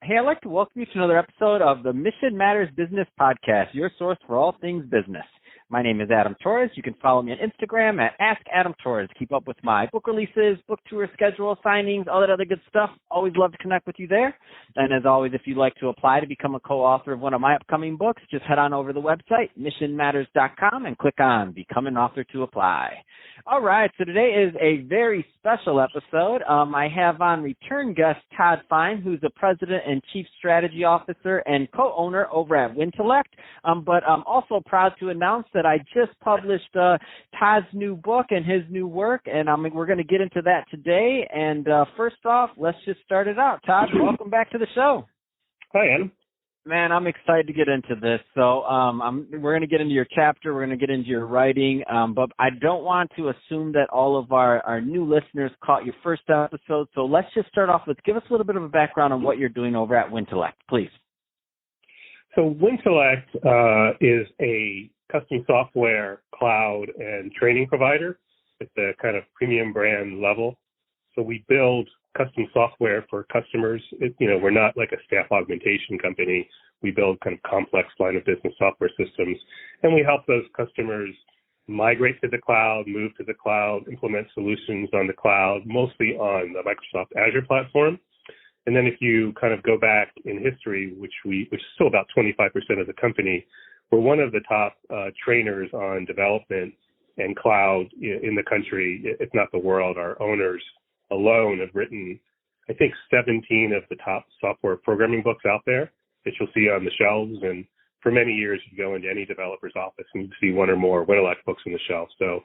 Hey, I'd like to welcome you to another episode of the Mission Matters Business Podcast, your source for all things business. My name is Adam Torres. You can follow me on Instagram at AskAdamTorres. Keep up with my book releases, book tour schedule, signings, all that other good stuff. Always love to connect with you there. And as always, if you'd like to apply to become a co-author of one of my upcoming books, just head on over to the website, missionmatters.com, and click on Become an Author to apply. All right, so today is a very special episode. I have on return guest Todd Fine, who's the president and chief strategy officer and co-owner over at Wintellect. But I'm also proud to announce that I just published Todd's new book and his new work, and we're going to get into that today. And first off, let's just start it out. Todd, welcome back to the show. Hi, Adam. Man, I'm excited to get into this. So we're going to get into your chapter. We're going to get into your writing. But I don't want to assume that all of our new listeners caught your first episode. So let's just start off with, give us a little bit of a background on what you're doing over at Wintellect, please. So Wintellect is a custom software, cloud, and training provider at the kind of premium brand level. So we build custom software for customers. We're not like a staff augmentation company. We build kind of complex line of business software systems, and we help those customers migrate to the cloud, move to the cloud, implement solutions on the cloud, mostly on the Microsoft Azure platform. And then if you kind of go back in history, which is still about 25% of the company, we're one of the top trainers on development and cloud in the country, if not the world. Our owners alone have written, I think, 17 of the top software programming books out there that you'll see on the shelves. And for many years, you go into any developer's office and you see one or more Wintellect books on the shelf. So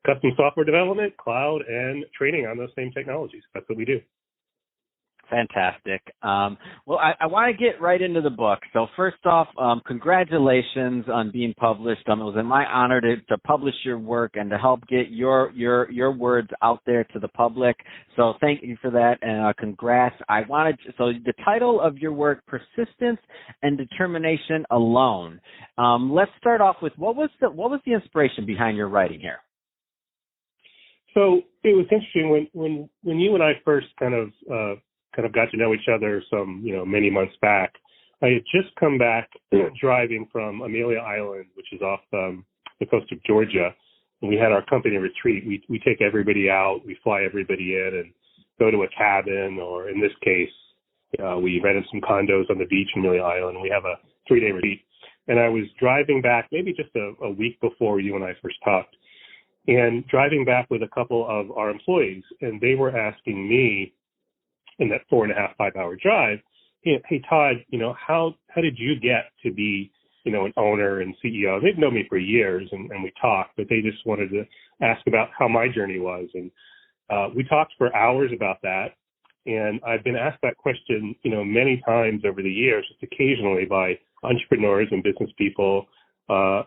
custom software development, cloud, and training on those same technologies. That's what we do. Fantastic. Well, I want to get right into the book. So first off, congratulations on being published. It was my honor to publish your work and to help get your words out there to the public. So thank you for that, and congrats. So the title of your work, Persistence and Determination Alone. Let's start off with what was the inspiration behind your writing here? So it was interesting when you and I first kind of got to know each other many months back. I had just come back driving from Amelia Island, which is off the coast of Georgia, and we had our company retreat. We take everybody out, we fly everybody in and go to a cabin, or in this case, we rented some condos on the beach in Amelia Island, and we have a 3-day retreat. And I was driving back maybe just a week before you and I first talked, and driving back with a couple of our employees, and they were asking me, in that 4.5, 5-hour drive, hey, Todd, how did you get to be, an owner and CEO? They've known me for years, and we talked, but they just wanted to ask about how my journey was. And we talked for hours about that. And I've been asked that question, many times over the years, just occasionally by entrepreneurs and business people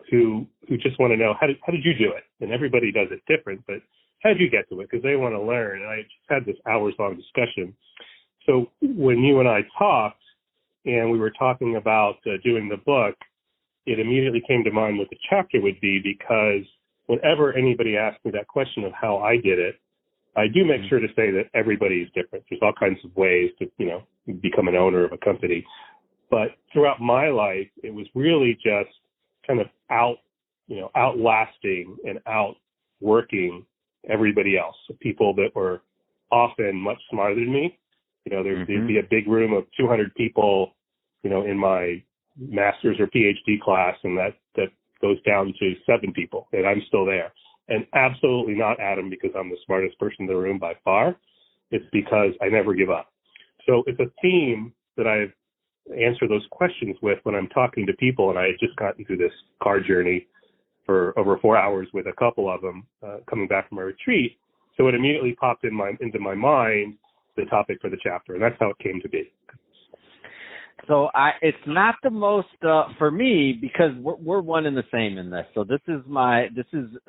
who just want to know, how did you do it? And everybody does it different, but how did you get to it? Because they want to learn. And I just had this hours-long discussion. So when you and I talked, and we were talking about doing the book, it immediately came to mind what the chapter would be, because whenever anybody asks me that question of how I did it, I do make sure to say that everybody is different. There's all kinds of ways to, become an owner of a company. But throughout my life, it was really just kind of outlasting and outworking everybody else, people that were often much smarter than me. There'd be a big room of 200 people, in my master's or PhD class, and that goes down to 7 people, and I'm still there. And absolutely not, Adam, because I'm the smartest person in the room by far. It's because I never give up. So it's a theme that I've answered those questions with when I'm talking to people, and I had just gotten through this car journey for over 4 hours with a couple of them coming back from a retreat. So it immediately popped into my mind the topic for the chapter, and that's how it came to be. So it's not the most for me, because we're one and the same in this. So this is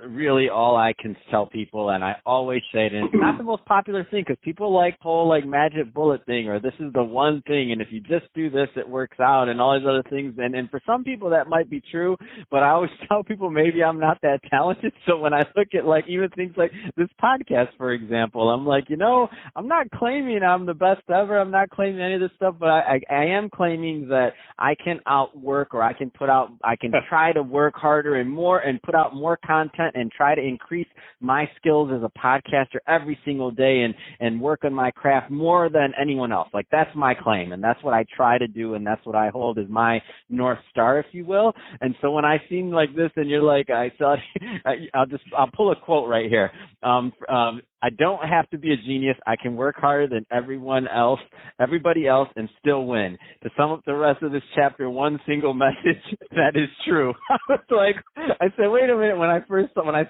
really all I can tell people, and I always say it. And it's not the most popular thing, because people like whole like magic bullet thing, or this is the one thing, and if you just do this, it works out, and all these other things. And for some people that might be true, but I always tell people maybe I'm not that talented. So when I look at like even things like this podcast, for example, I'm like, I'm not claiming I'm the best ever. I'm not claiming any of this stuff, but I am claiming that I can outwork, or I can try to work harder and more and put out more content and try to increase my skills as a podcaster every single day and work on my craft more than anyone else. Like, that's my claim, and that's what I try to do, and that's what I hold as my North Star, if you will. And so when I seem like this and you're like, I'll pull a quote right here. I don't have to be a genius. I can work harder than everybody else, and still win. To sum up the rest of this chapter, one single message: that is true. I said, wait a minute. When I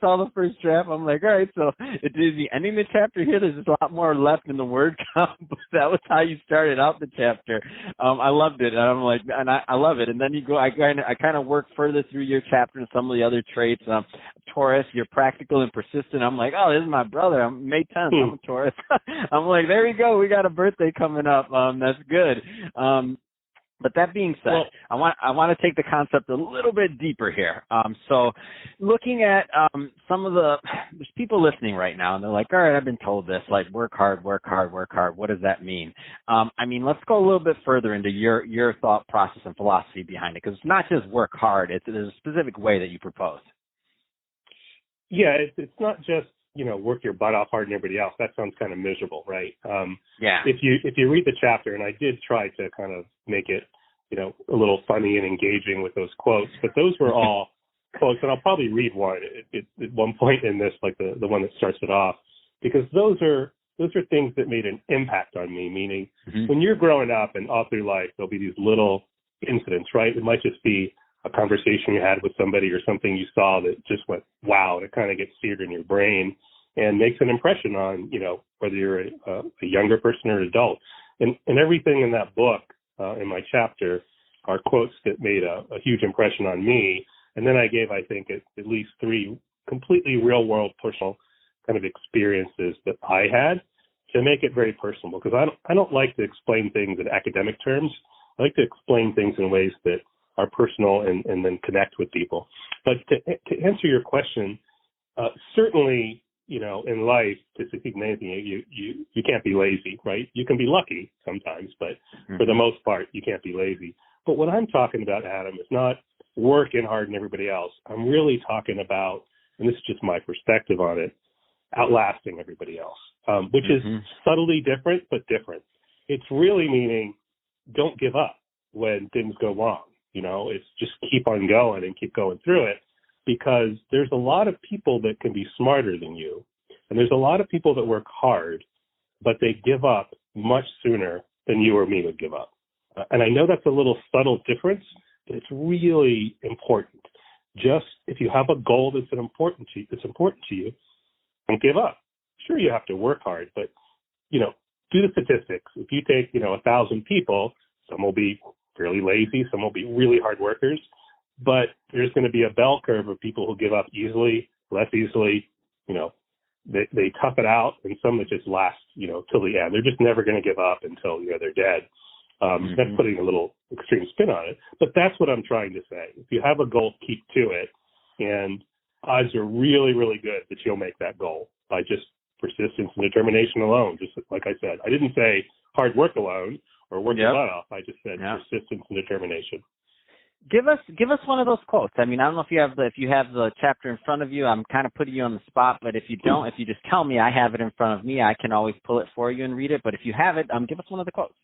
saw the first draft, I'm like, all right, so it is the ending of the chapter here. There's just a lot more left in the word count, but that was how you started out the chapter. I loved it, and I'm like, and I love it. And then you go, I kind of work further through your chapter and some of the other traits. Taurus, you're practical and persistent. I'm like, oh, this is my brother. I'm May 10th. I'm a Taurus. I'm like, there you go. We got a birthday coming up. That's good. But that being said, I want to take the concept a little bit deeper here. So looking at there's people listening right now, and they're like, all right, I've been told this, like, work hard, work hard, work hard. What does that mean? Let's go a little bit further into your thought process and philosophy behind it, because it's not just work hard. There's a specific way that you propose. Yeah, it's not just, work your butt off hard and everybody else. That sounds kind of miserable, right? Yeah. If you read the chapter, and I did try to kind of make it, a little funny and engaging with those quotes, but those were all quotes, and I'll probably read one at one point in this, like the one that starts it off, because those are things that made an impact on me. Meaning, when you're growing up and all through life, there'll be these little incidents, right? It might just be a conversation you had with somebody or something you saw that just went, wow, and it kind of gets seared in your brain and makes an impression on, whether you're a younger person or an adult. And everything in that book, in my chapter, are quotes that made a huge impression on me. And then I gave, I think, at least 3 completely real-world personal kind of experiences that I had to make it very personal, because I don't like to explain things in academic terms. I like to explain things in ways that are personal and then connect with people. But to answer your question, certainly, in life, to succeed in anything, you can't be lazy, right? You can be lucky sometimes, but for the most part, you can't be lazy. But what I'm talking about, Adam, is not working hard and everybody else. I'm really talking about, and this is just my perspective on it, outlasting everybody else, which is subtly different, but different. It's really meaning don't give up when things go wrong. It's just keep on going and keep going through it, because there's a lot of people that can be smarter than you. And there's a lot of people that work hard, but they give up much sooner than you or me would give up. And I know that's a little subtle difference, but it's really important. Just if you have a goal that's important to you, don't give up. Sure, you have to work hard, but, do the statistics. If you take, 1,000 people, some will be fairly lazy, some will be really hard workers, but there's going to be a bell curve of people who give up easily, less easily, they tough it out, and some that just last, till the end. They're just never going to give up until, they're dead. That's putting a little extreme spin on it, but that's what I'm trying to say. If you have a goal, keep to it, and odds are really, really good that you'll make that goal by just persistence and determination alone. Just like I said, I didn't say hard work alone or work your butt off. I just said persistence and determination. Give us one of those quotes. I don't know if you have the chapter in front of you. I'm kind of putting you on the spot, but if you don't, if you just tell me I have it in front of me, I can always pull it for you and read it. But if you have it, give us one of the quotes.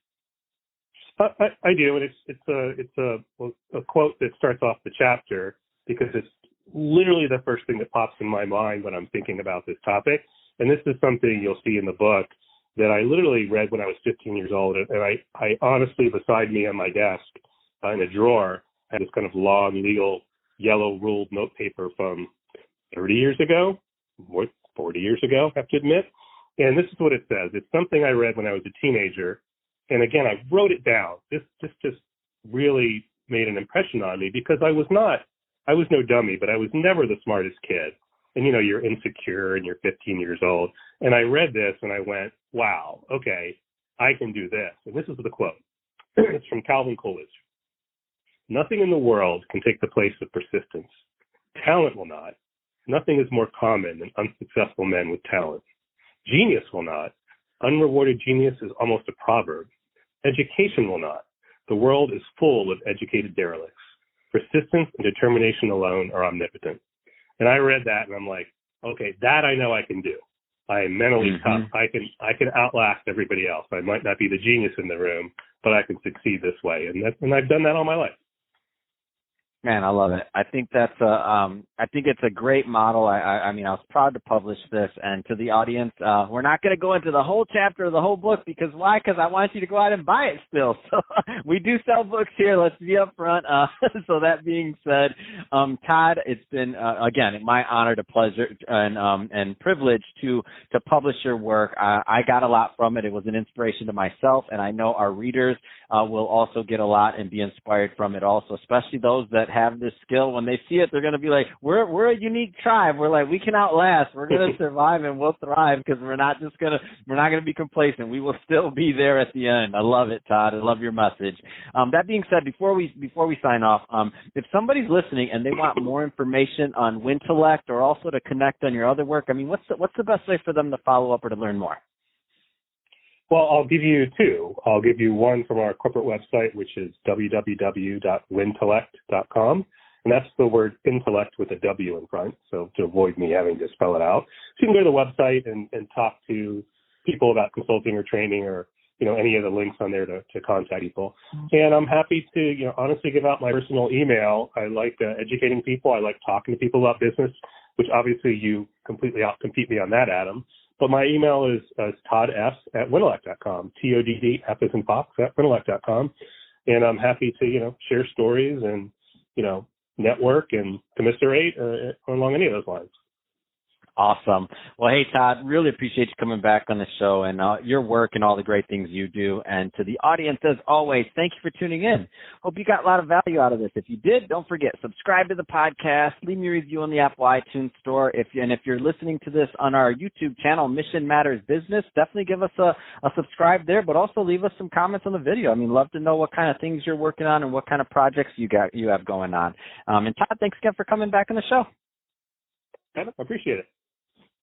I do, and it's a quote that starts off the chapter, because it's literally the first thing that pops in my mind when I'm thinking about this topic. And this is something you'll see in the book that I literally read when I was 15 years old, and I honestly, beside me on my desk in a drawer, had this kind of long, legal, yellow ruled note paper from 30 years ago, 40 years ago, I have to admit. And this is what it says. It's something I read when I was a teenager. And again, I wrote it down just really made an impression on me because I was no dummy, but I was never the smartest kid. And, you're insecure and you're 15 years old. And I read this and I went, wow, okay, I can do this. And this is the quote. It's from Calvin Coolidge. Nothing in the world can take the place of persistence. Talent will not. Nothing is more common than unsuccessful men with talent. Genius will not. Unrewarded genius is almost a proverb. Education will not. The world is full of educated derelicts. Persistence and determination alone are omnipotent. And I read that and I'm like, okay, that I know I can do. I am mentally tough. I can outlast everybody else. I might not be the genius in the room, but I can succeed this way. And I've done that all my life. Man, I love it. I think I think it's a great model. I mean, I was proud to publish this, and to the audience, we're not going to go into the whole chapter of the whole book because why? Because I want you to go out and buy it still. So we do sell books here. Let's be upfront. So that being said, Todd, it's been again my honor, to pleasure, and privilege to publish your work. I got a lot from it. It was an inspiration to myself, and I know our readers will also get a lot and be inspired from it also, especially those that have this skill. When they see it, they're going to be like, we're a unique tribe. We're like, we can outlast. We're going to survive and we'll thrive because we're not going to be complacent. We will still be there at the end. I love it, Todd. I love your message. That being said, before we sign off, if somebody's listening and they want more information on Wintellect or also to connect on your other work, I mean, what's the best way for them to follow up or to learn more? Well, I'll give you two. I'll give you one from our corporate website, which is www.wintellect.com. And that's the word intellect with a W in front, so to avoid me having to spell it out. So you can go to the website and talk to people about consulting or training or, any of the links on there to contact people. And I'm happy to, honestly give out my personal email. I like educating people. I like talking to people about business, which obviously you completely outcompete me on that, Adam. But my email is toddf@wintellect.com, TODD, F as in Fox, @wintellect.com. And I'm happy to, share stories and, network and commiserate along any of those lines. Awesome. Well, hey, Todd, really appreciate you coming back on the show and your work and all the great things you do. And to the audience, as always, thank you for tuning in. Hope you got a lot of value out of this. If you did, don't forget, subscribe to the podcast, leave me a review on the Apple iTunes store. If you're listening to this on our YouTube channel, Mission Matters Business, definitely give us a subscribe there, but also leave us some comments on the video. I mean, love to know what kind of things you're working on and what kind of projects you have going on. And Todd, thanks again for coming back on the show. I appreciate it.